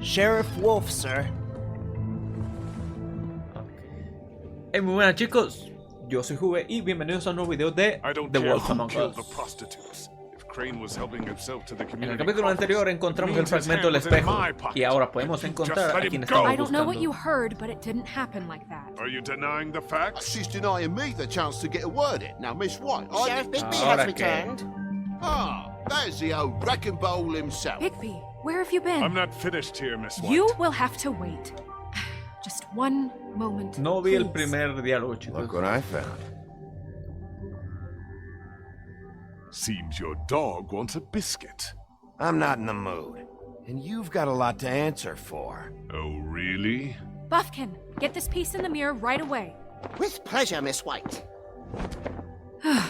Sheriff Wolf, sir. Hey, muy buenas chicos, yo soy Juve y bienvenidos a un nuevo video de The Wolf Among Us. En el capítulo anterior encontramos el fragmento del espejo y ahora podemos encontrar a quien estamos I don't know what buscando. you heard, but it didn't happen like that. Are you denying the facts? She's denying me the chance to get a word in. Now, Miss White, Sheriff Bigby Ahora has que- returned. there's the old wrecking ball himself. Bigby, where have you been? I'm not finished here, Miss White. You will have to wait. Just one moment. No vi el please. primer diálogo, chicos. Look what I found. Seems your dog wants a biscuit. I'm not in the mood. And you've got a lot to answer for. Oh, really? Buffkin, get this piece in the mirror right away. With pleasure, Miss White. No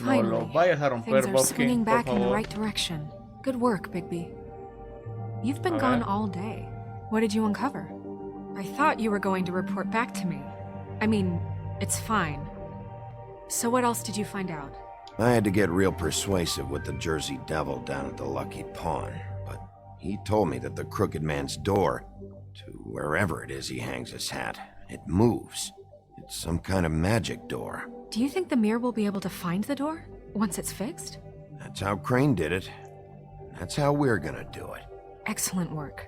Finally, lo vayas a romper, things are Buffkin, swinging por back in the favor. right direction. Good work, Bigby. You've been A gone ver. all day. What did you uncover? I thought you were going to report back to me. I mean, it's fine. So what else did you find out? I had to get real persuasive with the Jersey Devil down at the Lucky Pawn, but he told me that the Crooked Man's door, to wherever it is he hangs his hat, it moves. It's some kind of magic door. Do you think the mirror will be able to find the door once it's fixed? That's how Crane did it. That's how we're gonna do it. Excellent work.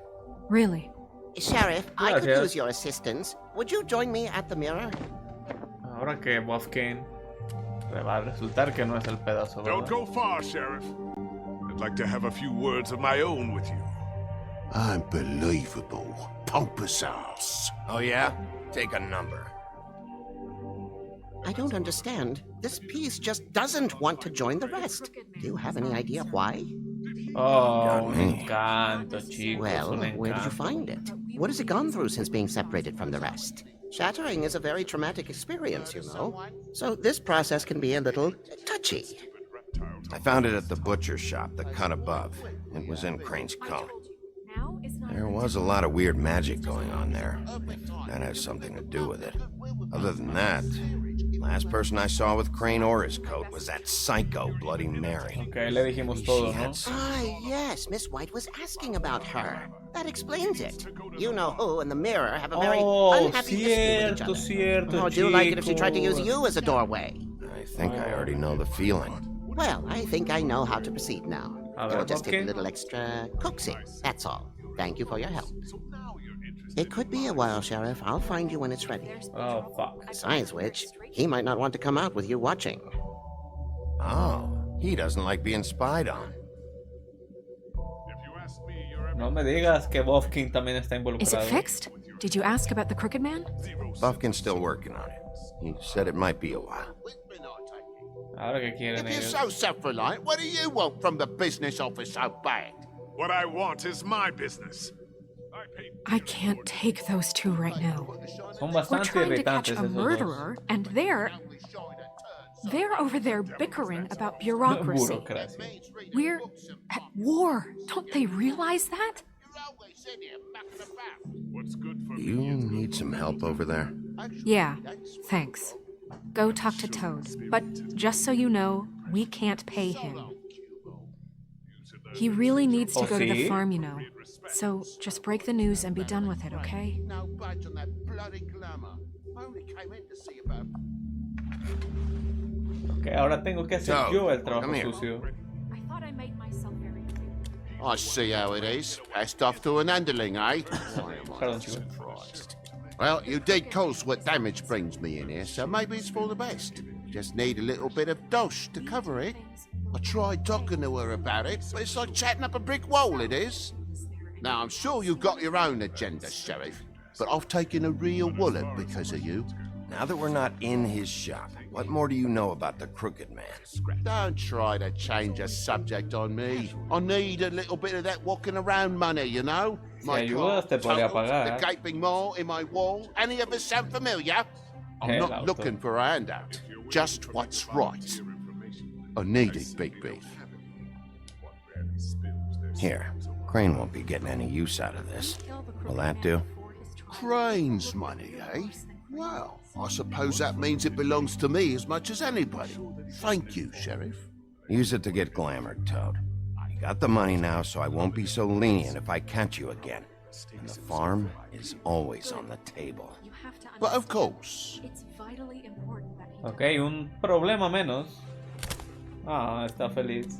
Really. Sheriff, I could Gracias. use your assistance. Would you join me at the mirror? Ahora que Buffkin le va a resultar que no es el pedazo, Don't ¿verdad? go far, Sheriff. I'd like to have a few words of my own with you. Unbelievable. Pompous ass. Oh yeah? Take a number. I don't understand. This piece just doesn't want to join the rest. Do you have any idea why? Oh, Got un me. encanto, chicos, Well, un where did you encanto. find it? What has it gone through since being separated from the rest? Shattering is a very traumatic experience, you know. So this process can be a little touchy. I found it at the butcher shop, the cut above. It was in Crane's coat. Now is not There was a lot of weird magic going on there. That has something to do with it. Other than that, last person I saw with Crane or his coat was that psycho Bloody Mary. Ok, le dijimos todo, She ¿no? had some- Ah, yes, Miss White was asking about her. That explains it. You know who and the mirror have a very Oh, unhappy history with each other. cierto, Oh, do you like it if she tried to use chicos. you as a doorway? I think I already know the feeling. Well, I think I know how to proceed now. A ver, It'll just take a Buffkin. little extra coaxing, that's all. Thank you for your help. It could be a while, Sheriff. I'll find you when it's ready. Oh, fuck. Besides which, he might not want to come out with you watching. Oh, he doesn't like being spied on. If you ask me, you're No me digas que Buffkin también está Is it involucrado. fixed? Did you ask about the Crooked Man? Buffkin's still working on it. He said it might be a while. Ahora que quieren If you're ellos. so self-reliant, what do you want from the business office so bad? What I want is my business. I paid I can't take those two right now. Son We're bastante trying to catch irritantes a esos dos. murderer, and they're over there bickering about bureaucracy. Burocracia. We're at war. Don't they realize that? what's good for Do you need some help over there? Yeah, thanks. Go talk to Toad. But just so you know, we can't pay him. He really needs to Oh, go to the see? farm, you know. So just break the news and be done with it, okay? No budge on that bloody glamour. I only came in to see about... Ok, ahora tengo que hacer Toad, yo el trabajo come here. sucio. I thought I made myself very clear. I see how it is. Passed off to an underling, eh? Perdón, chicos. Surprised. Well, you did cause what damage brings me in here, so maybe it's for the best. Just need a little bit of dosh to cover it. I tried talking to her about it, but it's like chatting up a brick wall, it is. Now, I'm sure you've got your own agenda, Sheriff, but I've taken a real wallet because of you. Now that we're not in his shop, what more do you know about the Crooked Man? Don't try to change the subject on me. I need a little bit of that walking around money, you know? My ayudas, te car, podría totals, pagar. the gaping maw in my wall. Any of us sound familiar? I'm El not auto. looking for a handout. Just what's right. I need it, Big Beef. Here, Crane won't be getting any use out of this. Will that do? Crane's money, eh? Well, I suppose that means it belongs to me as much as anybody. Thank you, Sheriff. Use it to get glamored, Toad. You got the money now, so I won't be so lenient if I catch you again. And the farm is always on the table. You have to But of understand, course. it's vitally important that he Ok, un problema menos. Ah, está feliz.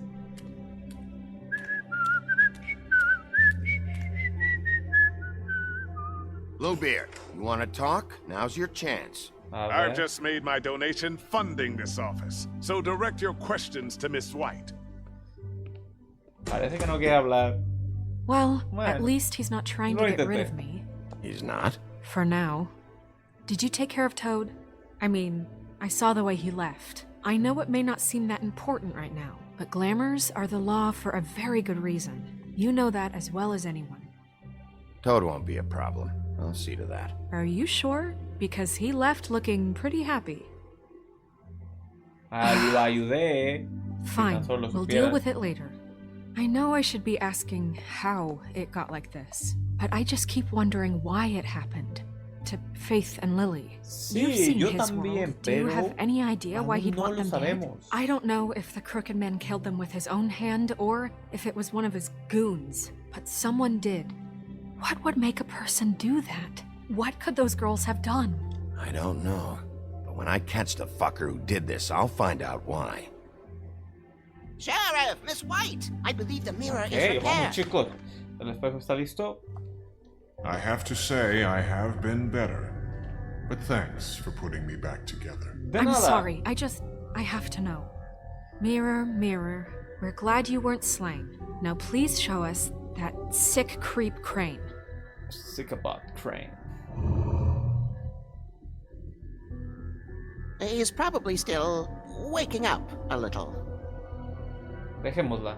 Bluebeard, you want to talk? Now's your chance. A ver. I've just made my donation funding this office, so direct your questions to Miss White. Parece que no quiere hablar. Well, Bueno, at least he's not trying to lo get rid intenté. of me. He's not? For now. Did you take care of Toad? I mean, I saw the way he left. I know it may not seem that important right now, but glamours are the law for a very good reason. You know that as well as anyone. Toad won't be a problem. I'll see to that. Are you sure? Because he left looking pretty happy. Lo ayudé. Fine, tan solo we'll supieras. deal with it later. I know I should be asking how it got like this, but I just keep wondering why it happened. To Faith and Lily. You've Sí, seen yo his también, world. Do you pero have any idea why he'd no want lo them dead? sabemos. I don't know if the Crooked Man killed them with his own hand or if it was one of his goons, but someone did. What would make a person do that? What could those girls have done? I don't know. But when I catch the fucker who did this, I'll find out why. Sheriff, Miss White, I believe the mirror is Ok, vamos repaired. chicos. El espejo está listo. I have to say I have been better. But thanks for putting me back together. De I'm nada. sorry, I have to know. Mirror, mirror, we're glad you weren't slain. Now please show us that sick creep Crane. Sick about Crane. He's probably still waking up a little. Dejémosla.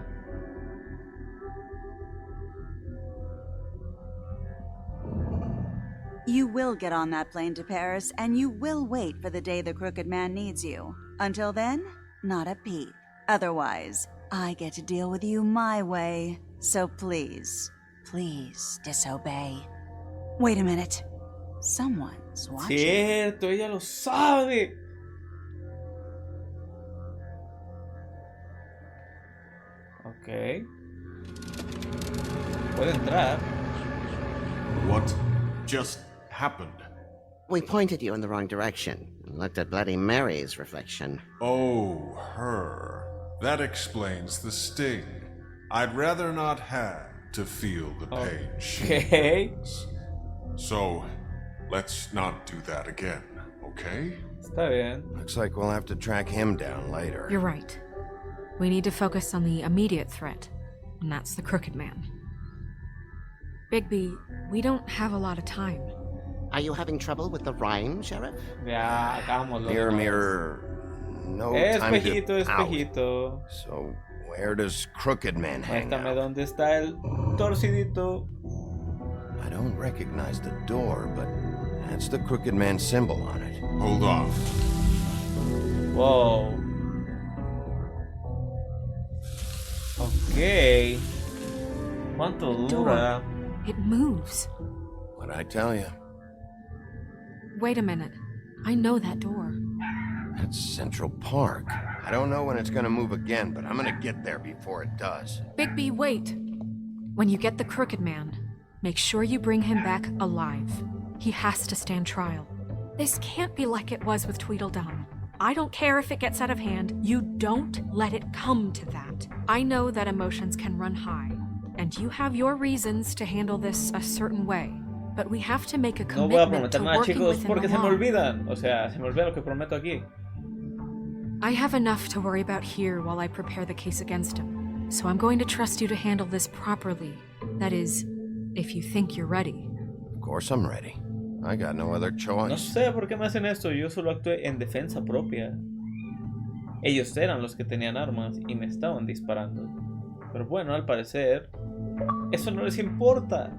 You will get on that plane to Paris, and you will wait for the day the Crooked Man needs you. Until then, not a peep. Otherwise, I get to deal with you my way. So please, please disobey. Wait a minute. Someone's watching. Cierto, ella lo sabe. Ok. Puede entrar. What just happened? We pointed you in the wrong direction and looked at Bloody Mary's reflection. Oh, her. That explains the sting. I'd rather not have to feel the pain she Ok. feels. So, let's not do that again, okay? Está bien. Looks like we'll have to track him down later. You're right. We need to focus on the immediate threat, and that's the Crooked Man. Bigby, we don't have a lot of time. Are you having trouble with the rhyme, Sheriff? Ya, hagámoslo. Mirror, mirror, no time Espejito, to out. espejito. So, where does Crooked Man hang Muéstrame out? dónde está el torcidito. I don't recognize the door, but that's the Crooked Man symbol on it. Hold on. Wow. Ok. ¿Cuánto dura? It moves. What'd I tell you? Wait a minute. I know that door. That's Central Park. I don't know when it's gonna move again, but I'm gonna get there before it does. Bigby, wait. When you get the Crooked Man, make sure you bring him back alive. He has to stand trial. This can't be like it was with Tweedledum. I don't care if it gets out of hand. You don't let it come to that. I know that emotions can run high, and you have your reasons to handle this a certain way. But we have to make a No voy a commitment prometer to nada, working chicos, within porque the se me law. olvidan. O sea, se me olvida lo que prometo aquí. I have enough to worry about here while I prepare the case against him. So I'm going to trust you to handle this properly. That is, if you think you're ready. Of course I'm ready. I got no other No choice. sé por qué me hacen esto. Yo solo actué en defensa propia. Ellos eran los que tenían armas y me estaban disparando. Pero bueno, al parecer, eso no les importa.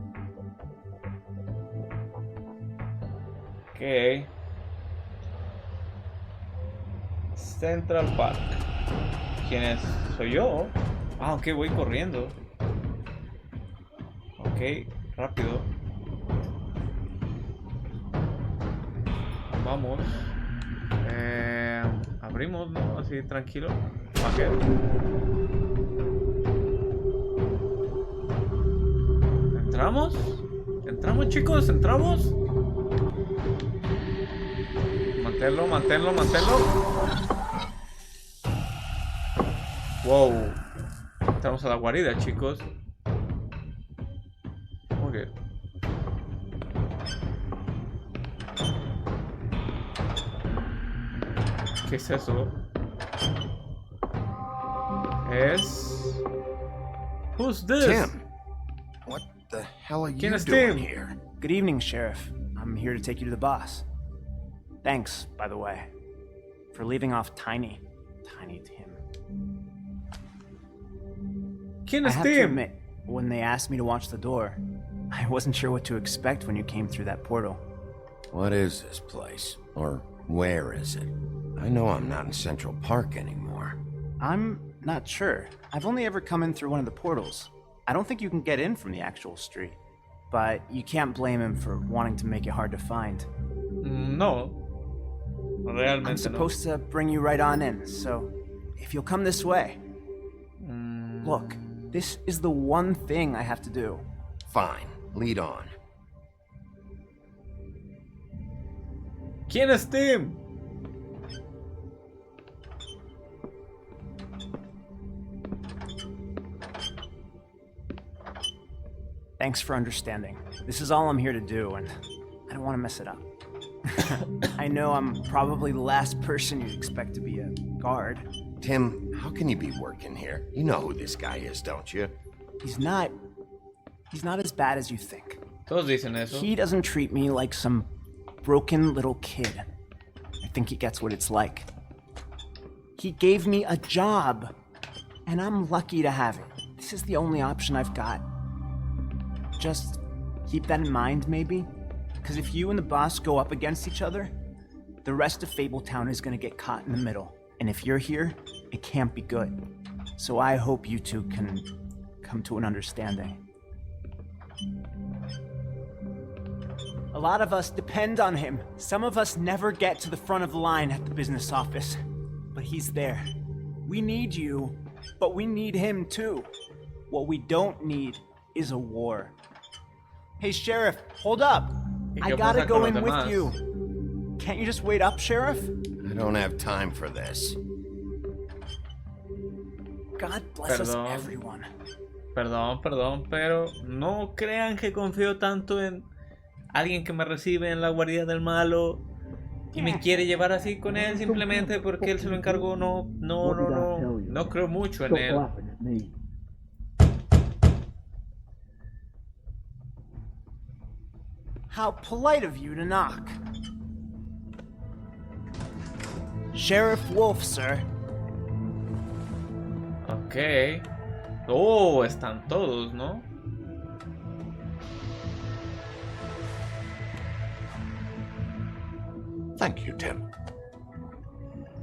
Ok. Central Park. ¿Quién es? ¿Soy yo? Ah, ok, voy corriendo. Ok, rápido. Vamos. Abrimos, ¿no? Así tranquilo. Ok. ¿Entramos? ¿Entramos, chicos? ¿Entramos? Manténlo, manténlo, manténlo. Wow. Entramos a la guarida, chicos. Ok. ¿Qué es eso? Es... Who's this? Tim, what the hell are you ¿Quién es doing Tim? here? Good evening, Sheriff. I'm here to take you to the boss. Thanks, by the way, for leaving off Tiny Tim. ¿Quién I es have to Tim? admit, when they asked me to watch the door, I wasn't sure what to expect when you came through that portal. What is this place? Or where is it? I know I'm not in Central Park anymore. I'm not sure. I've only ever come in through one of the portals. I don't think you can get in from the actual street. But you can't blame him for wanting to make it hard to find. No. Realmente I'm supposed to bring you right on in, so if you'll come this way. Look, this is the one thing I have to do. Fine, lead on. ¿Quién es Tim? Thanks for understanding. This is all I'm here to do, and I don't want to mess it up. I know I'm probably the last person you'd expect to be a guard. Tim, how can you be working here? You know who this guy is, don't you? He's not as bad as you think. Todos dicen eso. He doesn't treat me like some broken little kid. I think he gets what it's like. He gave me a job, and I'm lucky to have it. This is the only option I've got. Just keep that in mind, maybe? Because if you and the boss go up against each other, the rest of Fabletown is gonna get caught in the middle. And if you're here, it can't be good. So I hope you two can come to an understanding. A lot of us depend on him. Some of us never get to the front of the line at the business office. But he's there. We need you, but we need him too. What we don't need is a war. Hey, Sheriff, hold up. I gotta go in with you. Can't you just wait up, Sheriff? I don't have time for this. God bless us, everyone. Perdón, pero no crean que confío tanto en alguien que me recibe en la guarida del malo y me quiere llevar así con él simplemente porque él se lo encargó. No creo mucho en él. How polite of you to knock. Sheriff Wolf, sir. Ok. Oh, están todos, ¿no? Thank you, Tim.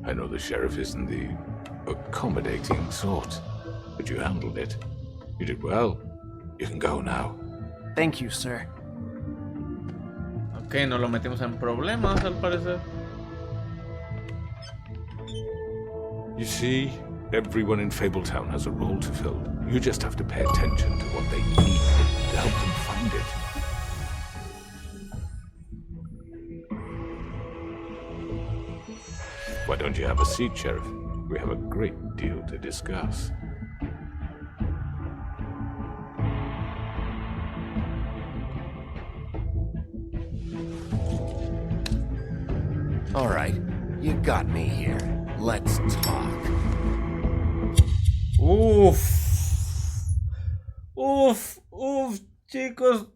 I know the sheriff isn't the accommodating sort, but you handled it. You did well. You can go now. Thank you, sir. Ok, no lo metimos en problemas, al parecer. You see, everyone in Fabletown has a role to fill. You just have to pay attention to what they need to help them find it. Why don't you have a seat, Sheriff? We have a great deal to discuss. All right, you got me here. Let's talk. Uf, chicos,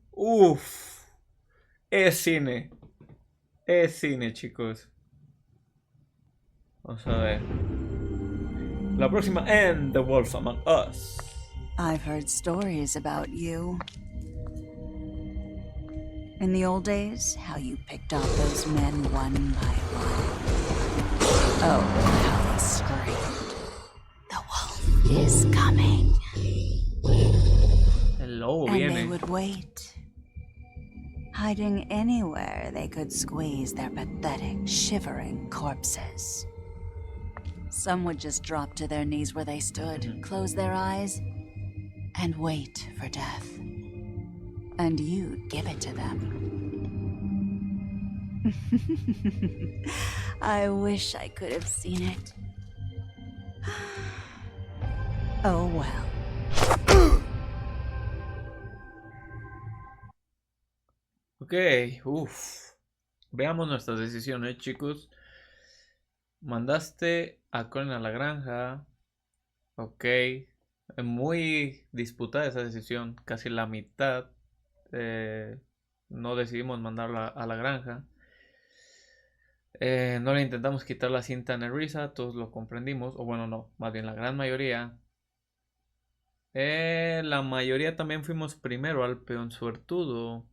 Es cine, chicos. Vamos a ver. La próxima en The Wolf Among Us. I've heard stories about you. In the old days, how you picked off those men one by one. Oh, how they screamed. The wolf is coming. Hello, And viene. they would wait, hiding anywhere they could squeeze their pathetic, shivering corpses. Some would just drop to their knees where they stood, close their eyes, and wait for death. and you'd give it to them. I wish I could have seen it. Oh well. Ok, uff. Veamos nuestras decisiones, chicos. Mandaste a Colin a la granja. Ok. Muy disputada esa decisión. Casi la mitad. No decidimos mandarla a la granja. No le intentamos quitar la cinta a Nerissa. Todos lo comprendimos. O bueno, no. Más bien la gran mayoría. La mayoría también fuimos primero al peón suertudo.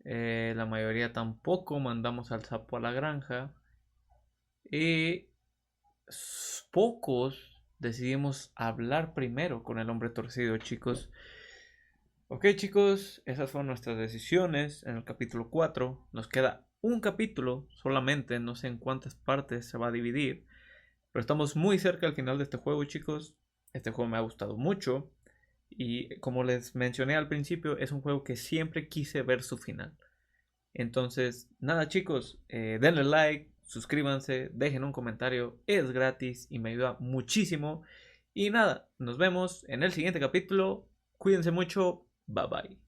La mayoría tampoco mandamos al sapo a la granja. Y pocos decidimos hablar primero con el hombre torcido, chicos. Ok, chicos, esas fueron nuestras decisiones en el capítulo 4. Nos queda un capítulo solamente, no sé en cuántas partes se va a dividir. Pero estamos muy cerca al final de este juego, chicos. Este juego me ha gustado mucho. Y como les mencioné al principio, es un juego que siempre quise ver su final. Entonces, nada, chicos, denle like, suscríbanse, dejen un comentario, es gratis y me ayuda muchísimo. Y nada, nos vemos en el siguiente capítulo. Cuídense mucho, bye bye.